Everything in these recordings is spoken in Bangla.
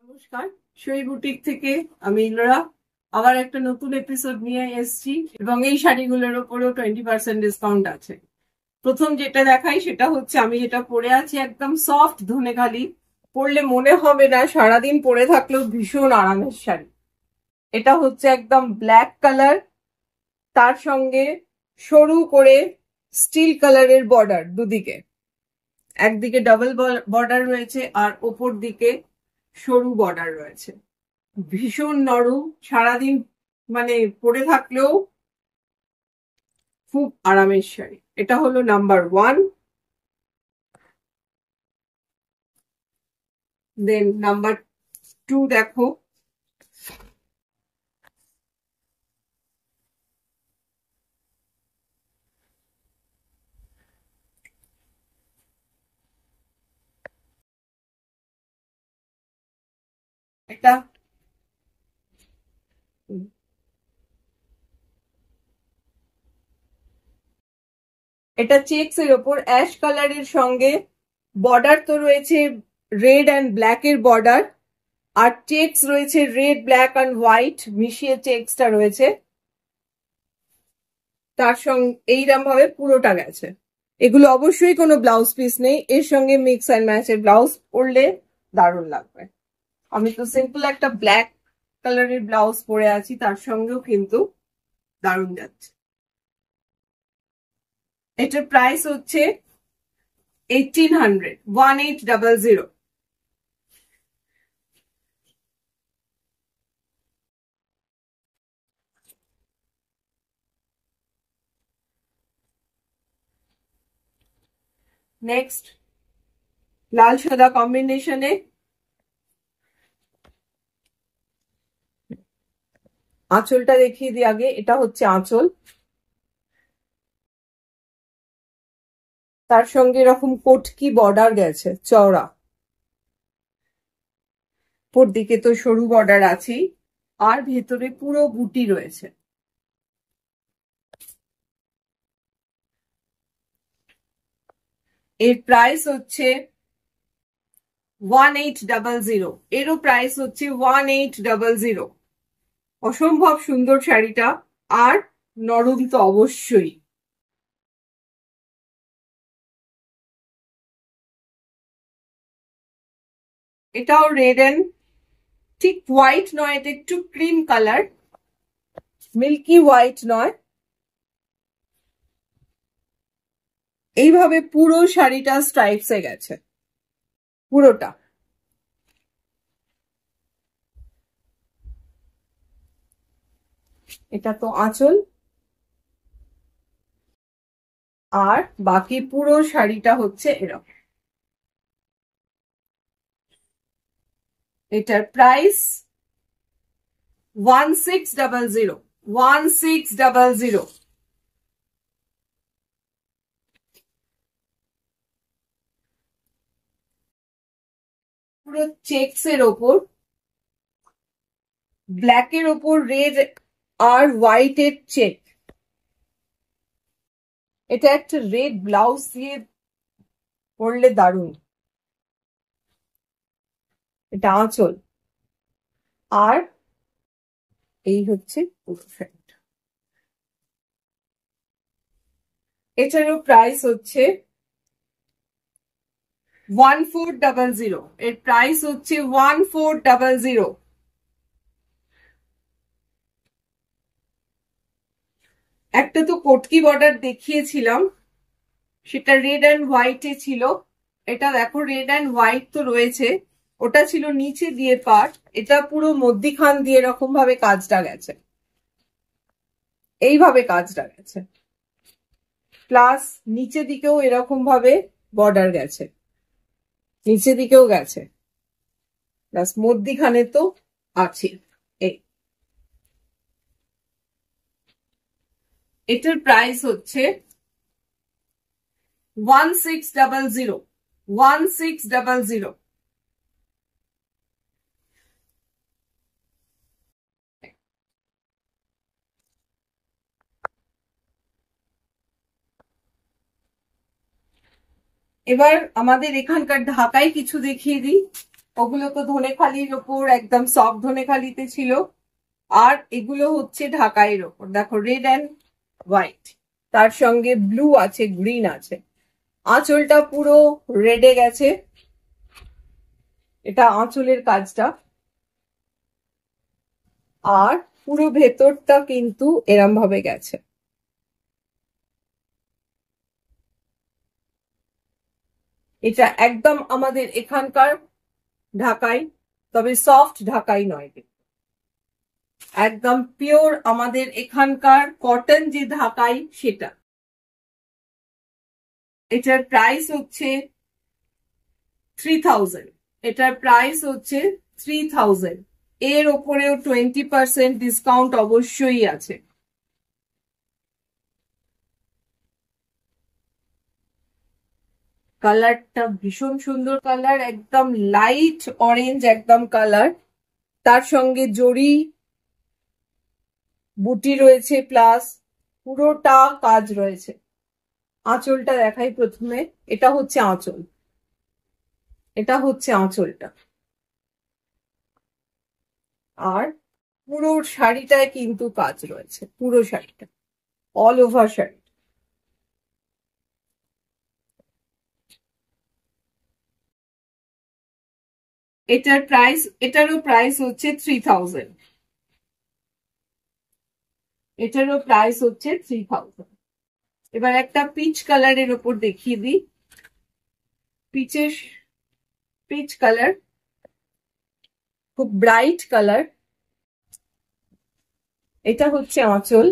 নমস্কার, সই বুটিক থেকে আমি ইলোরা আবার একটা নতুন এপিসোড নিয়ে এসেছি এবং এই শাড়িগুলোর উপরেও 20% ডিসকাউন্ট আছে। প্রথম যেটা দেখাই সেটা হচ্ছে আমি যেটা পরে আছি একদম সফট ধনেখালি, পরলে মনে হবে না, সারাদিন পরে থাকলেও ভীষণ আরামের শাড়ি। এটা হচ্ছে একদম ব্ল্যাক কালার, তার সঙ্গে সরু করে স্টিল কালারের বর্ডার দুদিকে, একদিকে ডাবল বর্ডার রয়েছে আর ওপর দিকে সরু বর্ডার রয়েছে। ভীষণ নরম, সারাদিন মানে পরে থাকলেও খুব আরামের শাড়ি। এটা হলো নাম্বার 1। দেন নাম্বার 2 দেখো, এটা এটা চেক্স এর ওপর অ্যাশ কালারের সঙ্গে বর্ডার তো রয়েছে রেড অ্যান্ড ব্ল্যাক এর বর্ডার, আর চেক্স রয়েছে রেড ব্ল্যাক অ্যান্ড হোয়াইট মিশিয়ে চেক্সটা রয়েছে, তার সঙ্গে এইরকম ভাবে পুরোটা গেছে। এগুলো অবশ্যই কোনো ব্লাউজ পিস নেই, এর সঙ্গে মিক্স অ্যান্ড ম্যাচের ব্লাউজ পরলে দারুণ লাগবে। আমি তো সিম্পল একটা ব্ল্যাক কালারের ব্লাউজ পরে আছি, তার সঙ্গেও কিন্তু দারুণ যাচ্ছে। এটার প্রাইস হচ্ছে 1800। নেক্সট লাল সাদা কম্বিনেশনে আঁচলটা দেখিয়ে দিই আগে। এটা হচ্ছে আঁচল, তার সঙ্গে এরকম কোটকি বর্ডার গেছে চওড়া, উপর দিকে তো সরু বর্ডার আছেই, আর ভেতরে পুরো বুটি রয়েছে। এর প্রাইস হচ্ছে 1800। এরও প্রাইস হচ্ছে 1800। অসম্ভব সুন্দর শাড়িটা, আর নরম তো অবশ্যই। এটাও রেড এন্ড ঠিক হোয়াইট নয়, এটা একটু ক্রিম কালার, মিল্কি হোয়াইট নয়। এইভাবে পুরো শাড়িটা স্ট্রাইপসে গেছে, পুরোটা। এটা তো আঁচল, আর বাকি পুরো শাড়িটা হচ্ছে এরকম। এটার প্রাইস 1600। 1600। পুরো চেক্স এর ওপর, ব্ল্যাক এর ওপর রেড আর হোয়াইট এর চেক। এটা একটা রেড ব্লাউজ দিয়ে পরলে দারুণ। এটা আঁচল, আর এই হচ্ছে পুরো শাড়িটা। এটারও প্রাইস হচ্ছে 1400। এর প্রাইস হচ্ছে 1400। একটা তো কটকি বর্ডার দেখিয়েছিলাম, সেটা রেড অ্যান্ড হোয়াইটে ছিল। এটা দেখো রেড অ্যান্ড হোয়াইট তো রয়েছে, ওটা ছিল নিচে দিয়ে পাট, এটা পুরো মধ্যিখান দিয়ে এরকম ভাবে কাজটা গেছে, এইভাবে কাজটা গেছে, প্লাস নিচে দিকেও এরকম ভাবে বর্ডার গেছে, নিচে দিকেও গেছে, প্লাস মধ্যিখানে তো আছে। এই এটার প্রাইস হচ্ছে 1600। 1600। এবার আমাদের এখানকার ঢাকায় কিছু দেখিয়ে দিই। ওগুলো তো ধনেখালির ওপর, একদম সফট ধনেখালিতে ছিল। আর এগুলো হচ্ছে ঢাকাইয়ের ওপর, দেখো রেড অ্যান্ড হোয়াইট, তার সঙ্গে ব্লু আছে, গ্রিন আছে। আঁচলটা পুরো রেডে গেছে, এটা আঁচলের কাজটা। আর পুরো ভেতরটা কিন্তু এরম ভাবে গেছে। এটা একদম আমাদের এখানকার ঢাকাই, তবে সফট ঢাকাই নয়, একদম পিওর আমাদের এখানকার কটন যে ঢাকাই সেটা। এটার প্রাইস হচ্ছে 3000, এটার প্রাইস হচ্ছে 3000। এর ওপরেও 20% ডিসকাউন্ট অবশ্যই আছে। কালারটা ভীষণ সুন্দর কালার, একদম লাইট অরেঞ্জ একদম কালার, তার সঙ্গে জরি বুটি রয়েছে, প্লাস পুরোটা কাজ রয়েছে। আঁচলটা দেখাই প্রথমে, এটা হচ্ছে আঁচল, এটা হচ্ছে আঁচলটা। আর পুরো শাড়িটায় কিন্তু কাজ রয়েছে, পুরো শাড়িটা, অল ওভার শাড়ি। এটার প্রাইস, এটারও প্রাইস হচ্ছে 3000, এটারও প্রাইস হচ্ছে 3000। এবার একটা পিচ কালারের ওপর দেখিয়ে দিই, পিচ কালার, খুব ব্রাইট কালার। এটা হচ্ছে আঁচল,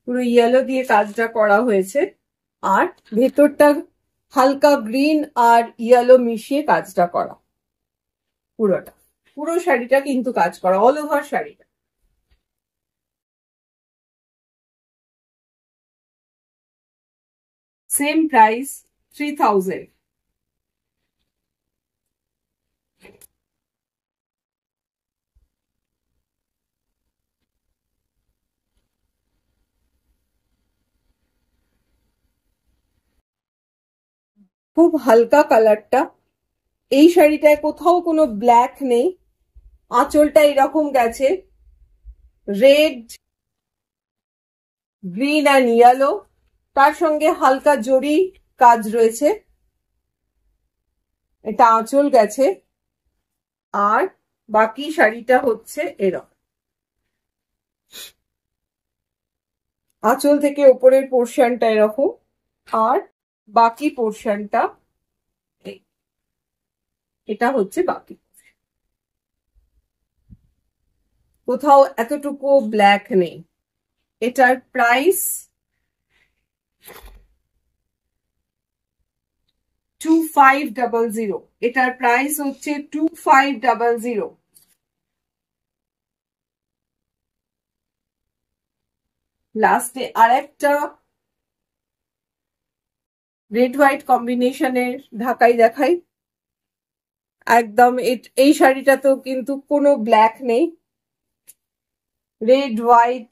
পুরো ইয়েলো দিয়ে কাজটা করা হয়েছে। আর ভেতরটা হালকা গ্রিন আর ইয়েলো মিশিয়ে কাজটা করা, পুরোটা, পুরো শাড়িটা কিন্তু কাজ করা, অল ওভার শাড়িটা। Same price 3000। খুব হালকা কালারটা, এই শাড়িটায় কোথাও কোনো ব্ল্যাক নেই, আঁচলটা এরকম গেছে রেড, গ্রিন আর ইয়েলো, তার সঙ্গে হালকা জরি কাজ রয়েছে। এটা আঁচল গেছে, আর বাকি শাড়িটা হচ্ছে এরকম, আঁচল থেকে উপরের পোর্শনটা এরকম, আর বাকি পোর্শনটা এটা হচ্ছে বাকি। কোথাও এতটুকু ব্ল্যাক নেই। এটার প্রাইস 2500, এটার প্রাইস হচ্ছে 2500। লাস্টে আরেকটা রেড হোয়াইট কম্বিনেশনের ঢাকাই দেখাই, একদম এই শাড়িটাতেও কিন্তু কোনো ব্ল্যাক নেই, রেড হোয়াইট,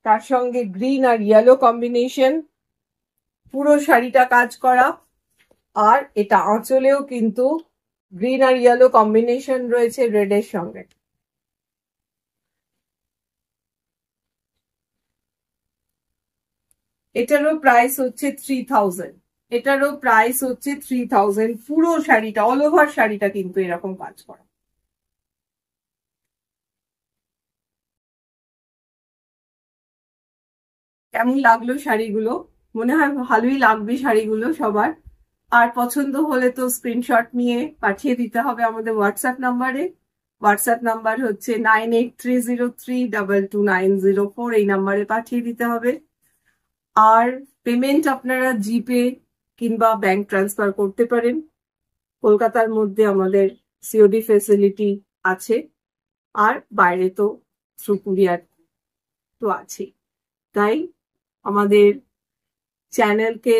তার সঙ্গে গ্রিন আর ইয়েলো কম্বিনেশন, পুরো শাড়িটা কাজ করা। আর এটা আঁচলেও কিন্তু গ্রিন আর ইয়েলো কম্বিনেশন রয়েছে রেডের সঙ্গে। এটারও প্রাইস হচ্ছে 3000, এটারও প্রাইস হচ্ছে 3000। পুরো শাড়িটা, অল ওভার শাড়িটা কিন্তু এরকম কাজ করা। কেমন লাগলো শাড়িগুলো? মনে হয় ভালোই লাগবে শাড়িগুলো সবার। আর পছন্দ হলে তো স্ক্রিনশট নিয়ে পাঠিয়ে দিতে হবে আমাদের হোয়াটসঅ্যাপ নাম্বারে। হোয়াটসঅ্যাপ নাম্বার হচ্ছে 9830322904, এই নাম্বারে পাঠিয়ে দিতে হবে। আর পেমেন্ট আপনারা জিপে কিংবা ব্যাংক ট্রান্সফার করতে পারেন। কলকাতার মধ্যে আমাদের সিওডি ফেসিলিটি আছে, আর বাইরে তো থ্রু কুরিয়ার তো আছেই। তাই আমাদের চ্যানেলকে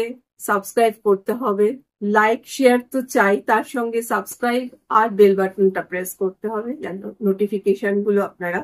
সাবস্ক্রাইব করতে হবে, লাইক শেয়ার তো চাই, তার সঙ্গে সাবস্ক্রাইব আর বেল বাটনটা প্রেস করতে হবে যেন নোটিফিকেশন গুলো আপনারা